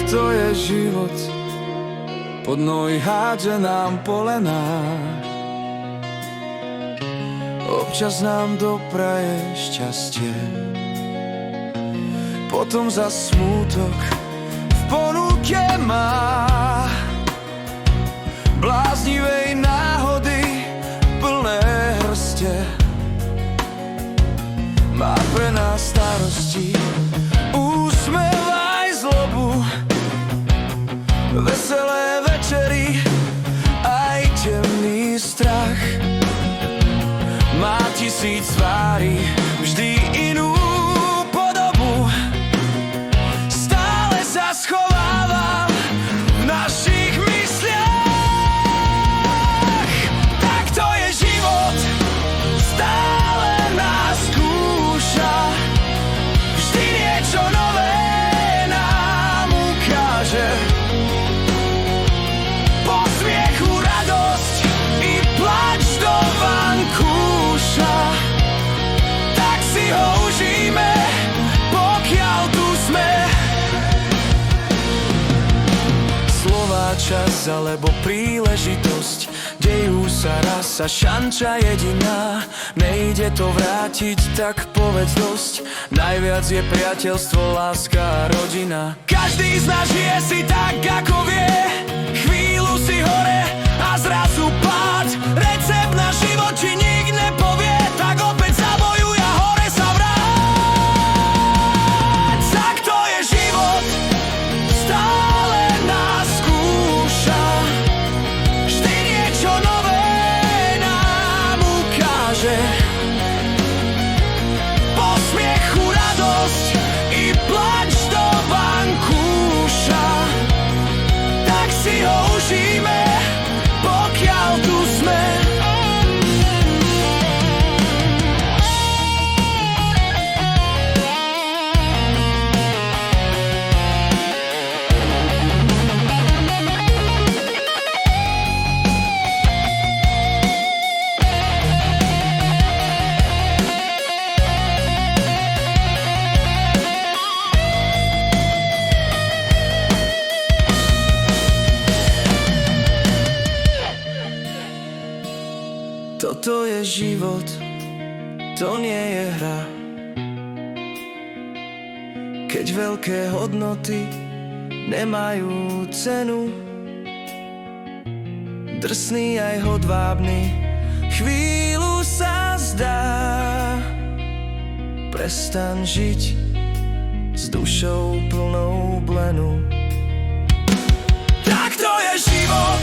to je život, pod nohy hádže nám polená. Občas nám dopraje šťastie, potom za smútok v ponuke má. Bláznivej náhody plné hrste, má pre nás starosti, úsmev aj zlobu, veselé večery aj temný strach. Má tisíc tvári, vždy inú podobu, stále sa schováva v našich mysliach. Tak to je život, stále nás skúša, vždy niečo nové nám ukáže. Po smiechu radosť i plač do vankúša, tak si ho užíme, pokiaľ tu sme. Slová, čas alebo príležitosť, dejú sa raz a šanca jediná. Nejde to vrátiť, tak povedz dosť. Najviac je priateľstvo, láska a rodina. Každý z nás žije si tak, ako vie. Chvíľu si hore a zrazu pád. Recept na život ti nik nepovie, tak opäť zabojuj a hore sa vráť. Tak to je život, stále nás skúša, vždy niečo nové nám ukáže. Po smiechu radosť i plač do vankúša, tak si ho užíme, pokiaľ tu sme. Toto je život, to nie je hra. Keď veľké hodnoty nemajú cenu, drsný aj hodvábny chvíľu sa zdá. Prestaň žiť s dušou plnou blenu. Tak to je život,